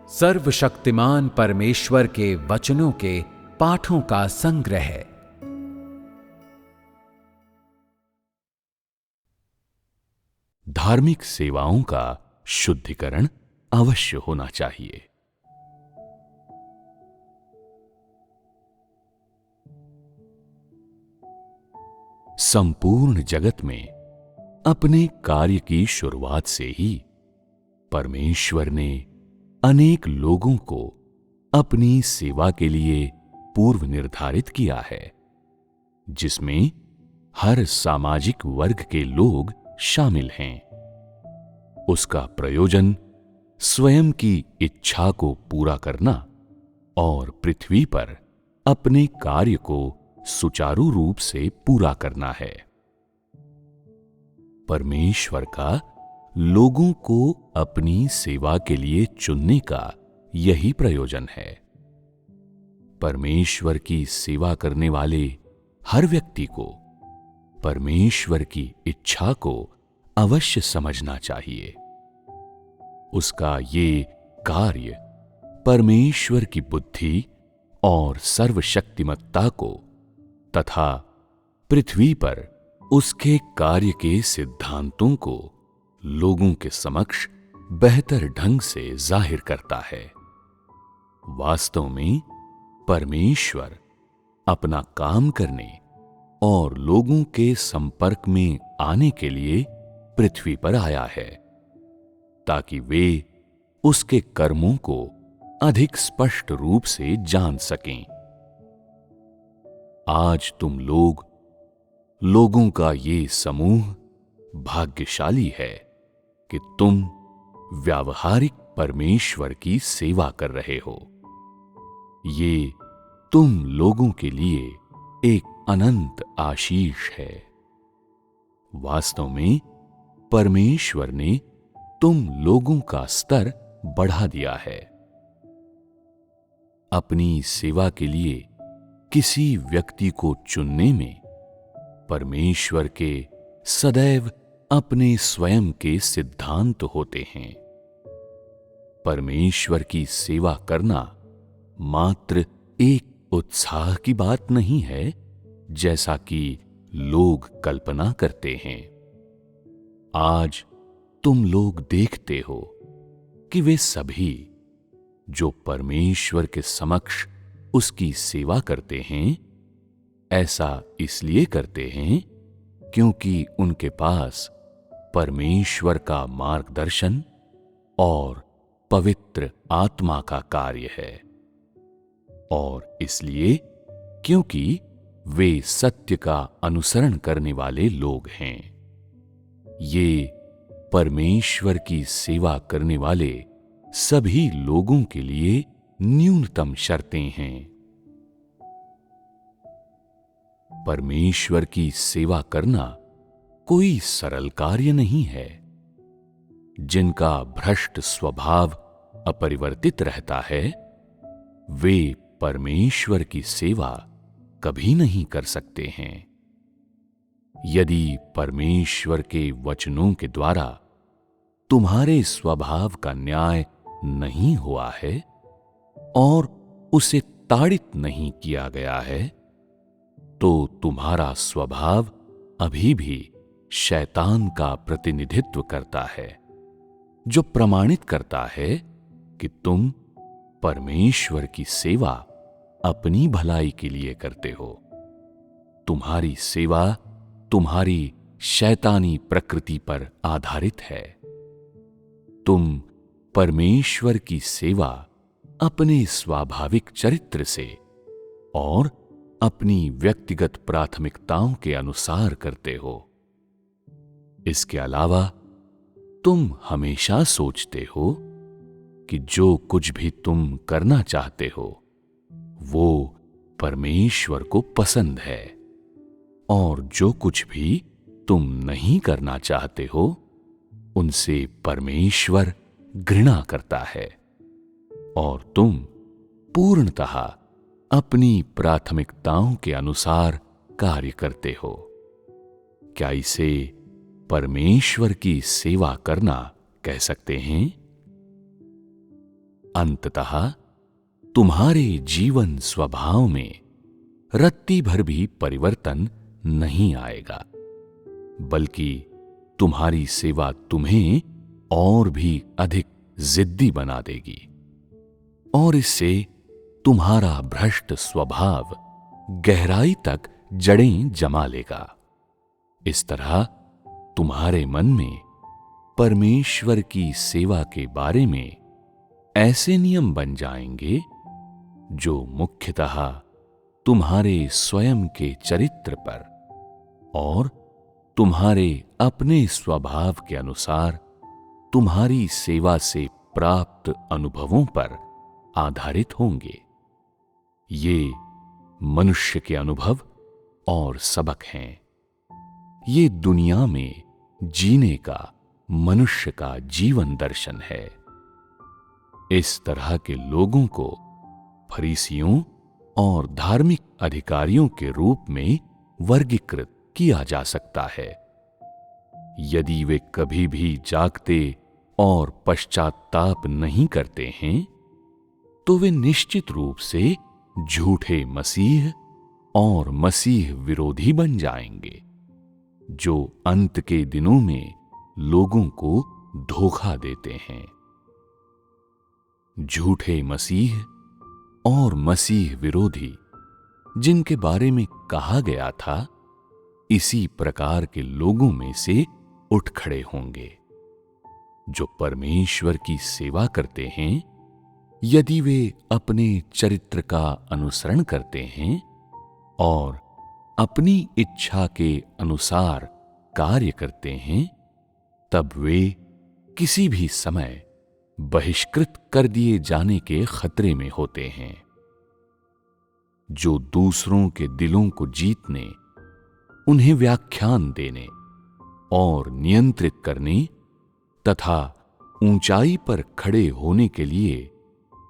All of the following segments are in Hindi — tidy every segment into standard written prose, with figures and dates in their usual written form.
सर्वशक्तिमान परमेश्वर के वचनों के पाठों का संग्रह। धार्मिक सेवाओं का शुद्धिकरण अवश्य होना चाहिए। संपूर्ण जगत में अपने कार्य की शुरुआत से ही परमेश्वर ने अनेक लोगों को अपनी सेवा के लिए पूर्व निर्धारित किया है, जिसमें हर सामाजिक वर्ग के लोग शामिल हैं। उसका प्रयोजन स्वयं की इच्छा को पूरा करना और पृथ्वी पर अपने कार्य को सुचारू रूप से पूरा करना है। परमेश्वर का लोगों को अपनी सेवा के लिए चुनने का यही प्रयोजन है। परमेश्वर की सेवा करने वाले हर व्यक्ति को परमेश्वर की इच्छा को अवश्य समझना चाहिए। उसका ये कार्य परमेश्वर की बुद्धि और सर्वशक्तिमत्ता को तथा पृथ्वी पर उसके कार्य के सिद्धांतों को लोगों के समक्ष बेहतर ढंग से जाहिर करता है। वास्तव में परमेश्वर अपना काम करने और लोगों के संपर्क में आने के लिए पृथ्वी पर आया है, ताकि वे उसके कर्मों को अधिक स्पष्ट रूप से जान सकें। आज तुम लोगों का ये समूह भाग्यशाली है कि तुम व्यावहारिक परमेश्वर की सेवा कर रहे हो। ये तुम लोगों के लिए एक अनंत आशीष है। वास्तव में परमेश्वर ने तुम लोगों का स्तर बढ़ा दिया है। अपनी सेवा के लिए किसी व्यक्ति को चुनने में परमेश्वर के सदैव अपने स्वयं के सिद्धांत होते हैं। परमेश्वर की सेवा करना मात्र एक उत्साह की बात नहीं है, जैसा कि लोग कल्पना करते हैं। आज तुम लोग देखते हो कि वे सभी जो परमेश्वर के समक्ष उसकी सेवा करते हैं, ऐसा इसलिए करते हैं क्योंकि उनके पास परमेश्वर का मार्गदर्शन और पवित्र आत्मा का कार्य है, और इसलिए क्योंकि वे सत्य का अनुसरण करने वाले लोग हैं। ये परमेश्वर की सेवा करने वाले सभी लोगों के लिए न्यूनतम शर्तें हैं। परमेश्वर की सेवा करना कोई सरल कार्य नहीं है। जिनका भ्रष्ट स्वभाव अपरिवर्तित रहता है, वे परमेश्वर की सेवा कभी नहीं कर सकते हैं। यदि परमेश्वर के वचनों के द्वारा तुम्हारे स्वभाव का न्याय नहीं हुआ है और उसे ताड़ित नहीं किया गया है, तो तुम्हारा स्वभाव अभी भी शैतान का प्रतिनिधित्व करता है, जो प्रमाणित करता है कि तुम परमेश्वर की सेवा अपनी भलाई के लिए करते हो। तुम्हारी सेवा तुम्हारी शैतानी प्रकृति पर आधारित है। तुम परमेश्वर की सेवा अपने स्वाभाविक चरित्र से और अपनी व्यक्तिगत प्राथमिकताओं के अनुसार करते हो। इसके अलावा तुम हमेशा सोचते हो कि जो कुछ भी तुम करना चाहते हो वो परमेश्वर को पसंद है, और जो कुछ भी तुम नहीं करना चाहते हो उनसे परमेश्वर घृणा करता है, और तुम पूर्णतः अपनी प्राथमिकताओं के अनुसार कार्य करते हो। क्या इसे परमेश्वर की सेवा करना कह सकते हैं? अंततः तुम्हारे जीवन स्वभाव में रत्ती भर भी परिवर्तन नहीं आएगा, बल्कि तुम्हारी सेवा तुम्हें और भी अधिक जिद्दी बना देगी और इससे तुम्हारा भ्रष्ट स्वभाव गहराई तक जड़ें जमा लेगा। इस तरह तुम्हारे मन में परमेश्वर की सेवा के बारे में ऐसे नियम बन जाएंगे जो मुख्यतः तुम्हारे स्वयं के चरित्र पर और तुम्हारे अपने स्वभाव के अनुसार तुम्हारी सेवा से प्राप्त अनुभवों पर आधारित होंगे। ये मनुष्य के अनुभव और सबक हैं। ये दुनिया में जीने का मनुष्य का जीवन दर्शन है। इस तरह के लोगों को फरीसियों और धार्मिक अधिकारियों के रूप में वर्गीकृत किया जा सकता है। यदि वे कभी भी जागते और पश्चात्ताप नहीं करते हैं, तो वे निश्चित रूप से झूठे मसीह और मसीह विरोधी बन जाएंगे, जो अंत के दिनों में लोगों को धोखा देते हैं। झूठे मसीह और मसीह विरोधी जिनके बारे में कहा गया था, इसी प्रकार के लोगों में से उठ खड़े होंगे, जो परमेश्वर की सेवा करते हैं। यदि वे अपने चरित्र का अनुसरण करते हैं और अपनी इच्छा के अनुसार कार्य करते हैं, तब वे किसी भी समय बहिष्कृत कर दिए जाने के खतरे में होते हैं। जो दूसरों के दिलों को जीतने, उन्हें व्याख्यान देने और नियंत्रित करने तथा ऊंचाई पर खड़े होने के लिए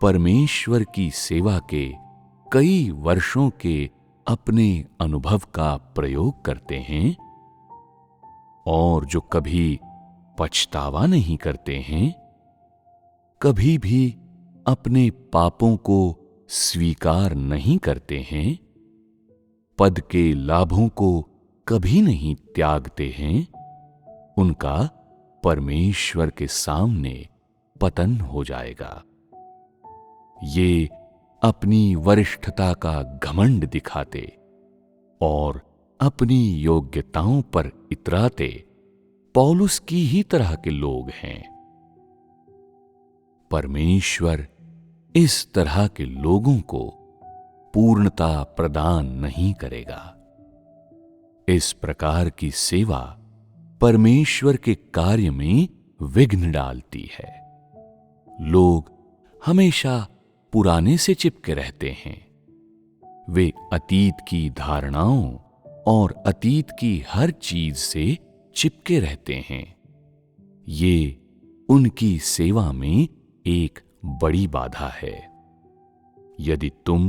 परमेश्वर की सेवा के कई वर्षों के अपने अनुभव का प्रयोग करते हैं और जो कभी पछतावा नहीं करते हैं, कभी भी अपने पापों को स्वीकार नहीं करते हैं, पद के लाभों को कभी नहीं त्यागते हैं, उनका परमेश्वर के सामने पतन हो जाएगा। ये अपनी वरिष्ठता का घमंड दिखाते और अपनी योग्यताओं पर इतराते पौलुस की ही तरह के लोग हैं। परमेश्वर इस तरह के लोगों को पूर्णता प्रदान नहीं करेगा। इस प्रकार की सेवा परमेश्वर के कार्य में विघ्न डालती है। लोग हमेशा पुराने से चिपके रहते हैं। वे अतीत की धारणाओं और अतीत की हर चीज से चिपके रहते हैं। ये उनकी सेवा में एक बड़ी बाधा है। यदि तुम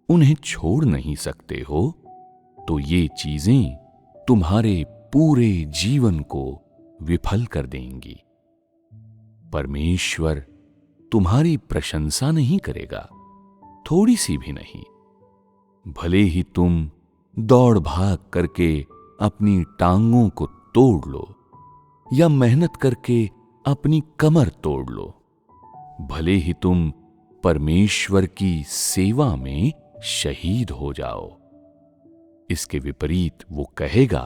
उन्हें छोड़ नहीं सकते हो, तो ये चीजें तुम्हारे पूरे जीवन को विफल कर देंगी। परमेश्वर तुम्हारी प्रशंसा नहीं करेगा, थोड़ी सी भी नहीं। भले ही तुम दौड़ भाग करके अपनी टांगों को तोड़ लो या मेहनत करके अपनी कमर तोड़ लो, भले ही तुम परमेश्वर की सेवा में शहीद हो जाओ, इसके विपरीत वो कहेगा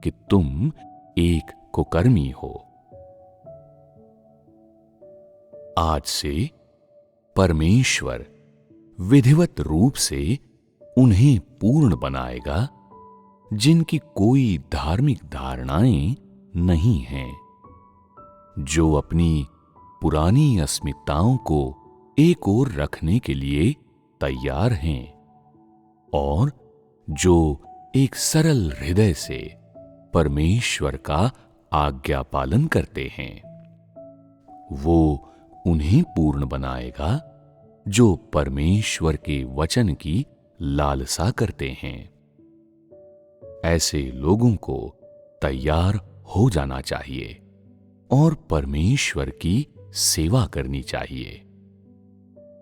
कि तुम एक कुकर्मी हो। आज से परमेश्वर विधिवत रूप से उन्हें पूर्ण बनाएगा जिनकी कोई धार्मिक धारणाएं नहीं हैं, जो अपनी पुरानी अस्मिताओं को एक ओर रखने के लिए तैयार हैं और जो एक सरल हृदय से परमेश्वर का आज्ञा पालन करते हैं। वो उन्हें पूर्ण बनाएगा जो परमेश्वर के वचन की लालसा करते हैं। ऐसे लोगों को तैयार हो जाना चाहिए और परमेश्वर की सेवा करनी चाहिए।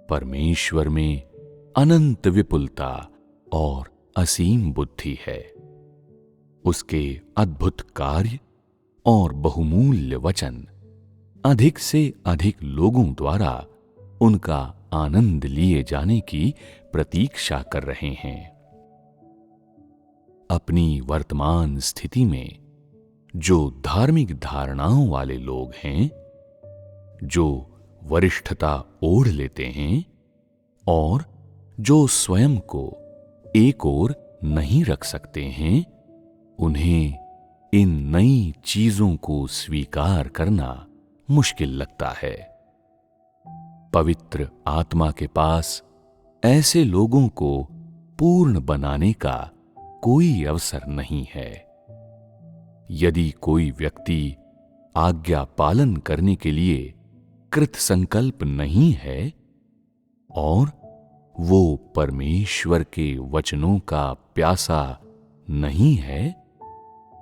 परमेश्वर में अनंत विपुलता और असीम बुद्धि है। उसके अद्भुत कार्य और बहुमूल्य वचन अधिक से अधिक लोगों द्वारा उनका आनंद लिए जाने की प्रतीक्षा कर रहे हैं। अपनी वर्तमान स्थिति में जो धार्मिक धारणाओं वाले लोग हैं, जो वरिष्ठता ओढ़ लेते हैं और जो स्वयं को एक ओर नहीं रख सकते हैं, उन्हें इन नई चीजों को स्वीकार करना मुश्किल लगता है। पवित्र आत्मा के पास ऐसे लोगों को पूर्ण बनाने का कोई अवसर नहीं है। यदि कोई व्यक्ति आज्ञा पालन करने के लिए कृत संकल्प नहीं है और वो परमेश्वर के वचनों का प्यासा नहीं है,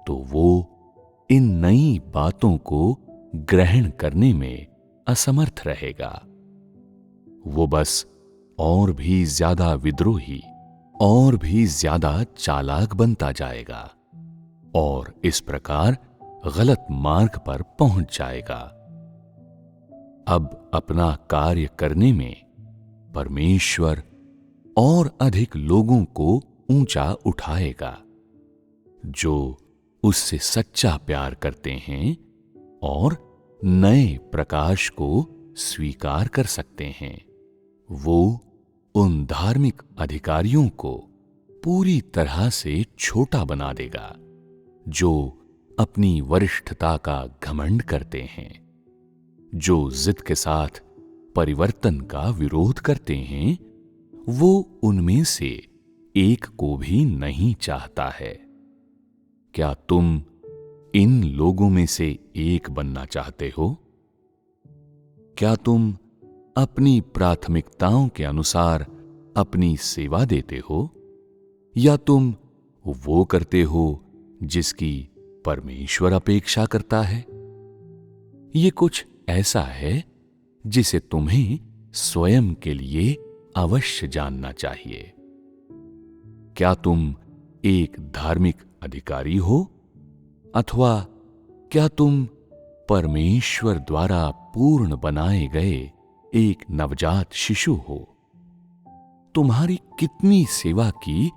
तो वो इन नई बातों को ग्रहण करने में असमर्थ रहेगा। वो बस और भी ज्यादा विद्रोही और भी ज्यादा चालाक बनता जाएगा और इस प्रकार गलत मार्ग पर पहुंच जाएगा। अब अपना कार्य करने में परमेश्वर और अधिक लोगों को ऊंचा उठाएगा, जो उससे सच्चा प्यार करते हैं और नए प्रकाश को स्वीकार कर सकते हैं। वो उन धार्मिक अधिकारियों को पूरी तरह से छोटा बना देगा जो अपनी वरिष्ठता का घमंड करते हैं, जो जिद के साथ परिवर्तन का विरोध करते हैं। वो उनमें से एक को भी नहीं चाहता है। क्या तुम इन लोगों में से एक बनना चाहते हो? क्या तुम अपनी प्राथमिकताओं के अनुसार अपनी सेवा देते हो, या तुम वो करते हो जिसकी परमेश्वर अपेक्षा करता है? ये कुछ ऐसा है जिसे तुम्हें स्वयं के लिए अवश्य जानना चाहिए। क्या तुम एक धार्मिक अधिकारी हो, अथवा क्या तुम परमेश्वर द्वारा पूर्ण बनाए गए एक नवजात शिशु हो? तुम्हारी कितनी सेवा की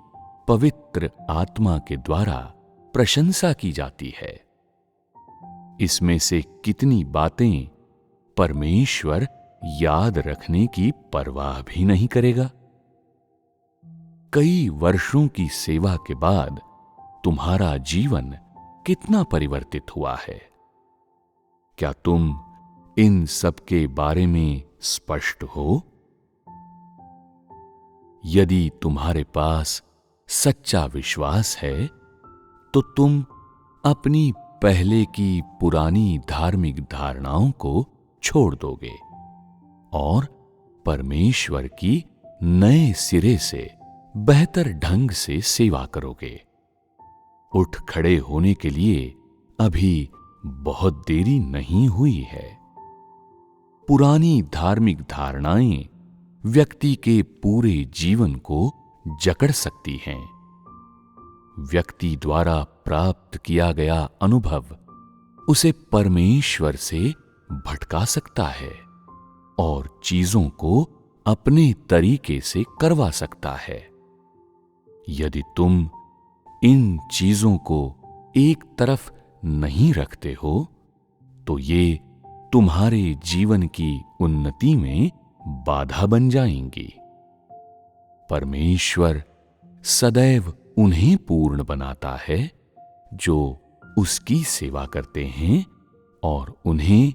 पवित्र आत्मा के द्वारा प्रशंसा की जाती है। इसमें से कितनी बातें परमेश्वर याद रखने की परवाह भी नहीं करेगा। कई वर्षों की सेवा के बाद तुम्हारा जीवन कितना परिवर्तित हुआ है? क्या तुम इन सब के बारे में स्पष्ट हो? यदि तुम्हारे पास सच्चा विश्वास है, तो तुम अपनी पहले की पुरानी धार्मिक धारणाओं को छोड़ दोगे और परमेश्वर की नए सिरे से बेहतर ढंग से सेवा करोगे। उठ खड़े होने के लिए अभी बहुत देरी नहीं हुई है। पुरानी धार्मिक धारणाएं व्यक्ति के पूरे जीवन को जकड़ सकती हैं। व्यक्ति द्वारा प्राप्त किया गया अनुभव उसे परमेश्वर से भटका सकता है और चीजों को अपने तरीके से करवा सकता है। यदि तुम इन चीजों को एक तरफ नहीं रखते हो, तो ये तुम्हारे जीवन की उन्नति में बाधा बन जाएंगी। परमेश्वर सदैव उन्हें पूर्ण बनाता है जो उसकी सेवा करते हैं और उन्हें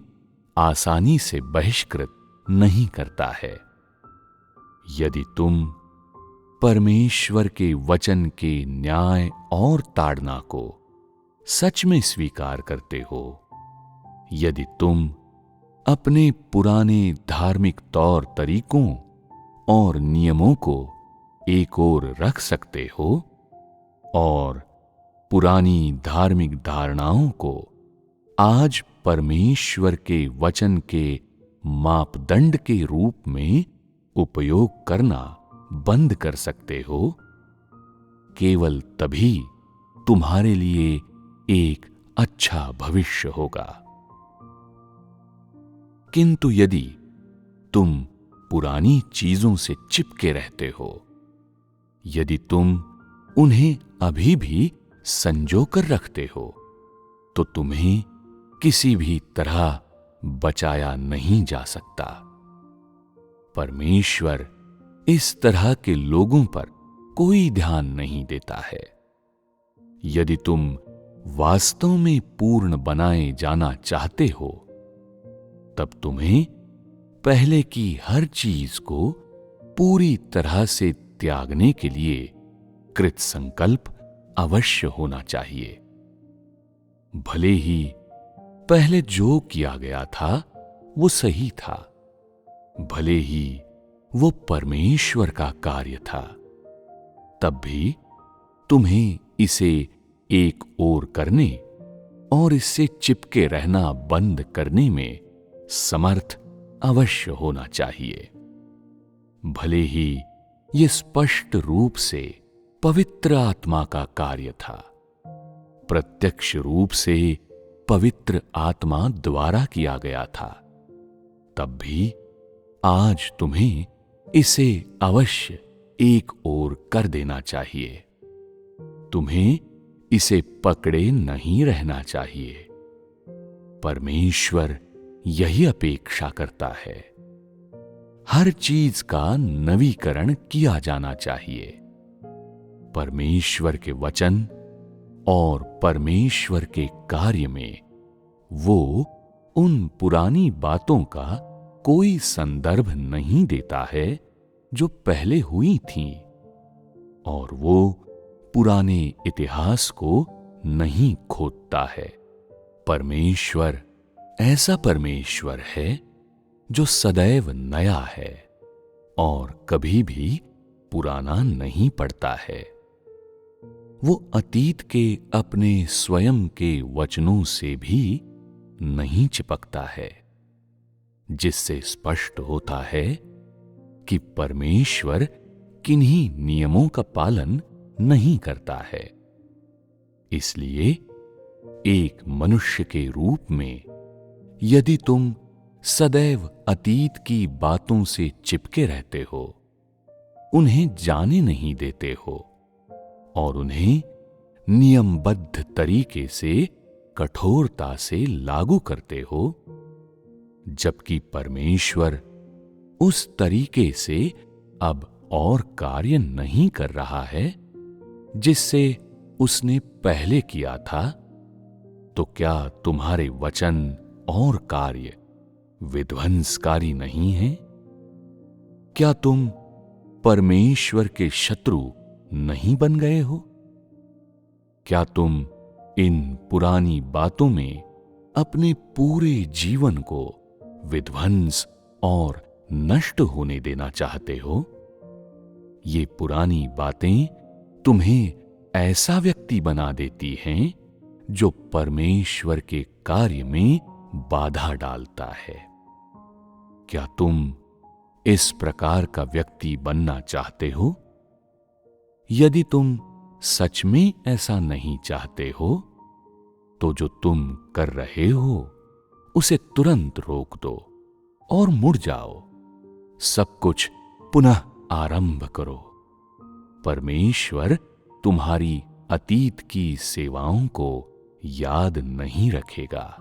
आसानी से बहिष्कृत नहीं करता है। यदि तुम परमेश्वर के वचन के न्याय और ताड़ना को सच में स्वीकार करते हो, यदि तुम अपने पुराने धार्मिक तौर तरीकों और नियमों को एक ओर रख सकते हो और पुरानी धार्मिक धारणाओं को आज परमेश्वर के वचन के मापदंड के रूप में उपयोग करना बंद कर सकते हो, केवल तभी तुम्हारे लिए एक अच्छा भविष्य होगा। किंतु यदि तुम पुरानी चीजों से चिपके रहते हो, यदि तुम उन्हें अभी भी संजो कर रखते हो, तो तुम्हें किसी भी तरह बचाया नहीं जा सकता। परमेश्वर इस तरह के लोगों पर कोई ध्यान नहीं देता है। यदि तुम वास्तव में पूर्ण बनाए जाना चाहते हो, तब तुम्हें पहले की हर चीज को पूरी तरह से त्यागने के लिए कृत संकल्प अवश्य होना चाहिए। भले ही पहले जो किया गया था वो सही था, भले ही वो परमेश्वर का कार्य था, तब भी तुम्हें इसे एक ओर करने और इससे चिपके रहना बंद करने में समर्थ अवश्य होना चाहिए। भले ही ये स्पष्ट रूप से पवित्र आत्मा का कार्य था, प्रत्यक्ष रूप से पवित्र आत्मा द्वारा किया गया था, तब भी आज तुम्हें इसे अवश्य एक ओर कर देना चाहिए। तुम्हें इसे पकड़े नहीं रहना चाहिए। परमेश्वर यही अपेक्षा करता है। हर चीज का नवीकरण किया जाना चाहिए। परमेश्वर के वचन और परमेश्वर के कार्य में वो उन पुरानी बातों का कोई संदर्भ नहीं देता है जो पहले हुई थीं, और वो पुराने इतिहास को नहीं खोदता है। परमेश्वर ऐसा परमेश्वर है जो सदैव नया है और कभी भी पुराना नहीं पड़ता है। वो अतीत के अपने स्वयं के वचनों से भी नहीं चिपकता है, जिससे स्पष्ट होता है कि परमेश्वर किन्हीं नियमों का पालन नहीं करता है। इसलिए एक मनुष्य के रूप में यदि तुम सदैव अतीत की बातों से चिपके रहते हो, उन्हें जाने नहीं देते हो और उन्हें नियमबद्ध तरीके से कठोरता से लागू करते हो, जबकि परमेश्वर उस तरीके से अब और कार्य नहीं कर रहा है जिससे उसने पहले किया था, तो क्या तुम्हारे वचन और कार्य विध्वंसकारी नहीं हैं? क्या तुम परमेश्वर के शत्रु नहीं बन गए हो? क्या तुम इन पुरानी बातों में अपने पूरे जीवन को विध्वंस और नष्ट होने देना चाहते हो? ये पुरानी बातें तुम्हें ऐसा व्यक्ति बना देती हैं जो परमेश्वर के कार्य में बाधा डालता है। क्या तुम इस प्रकार का व्यक्ति बनना चाहते हो? यदि तुम सच में ऐसा नहीं चाहते हो, तो जो तुम कर रहे हो उसे तुरंत रोक दो और मुड़ जाओ। सब कुछ पुनः आरंभ करो। परमेश्वर तुम्हारी अतीत की सेवाओं को याद नहीं रखेगा।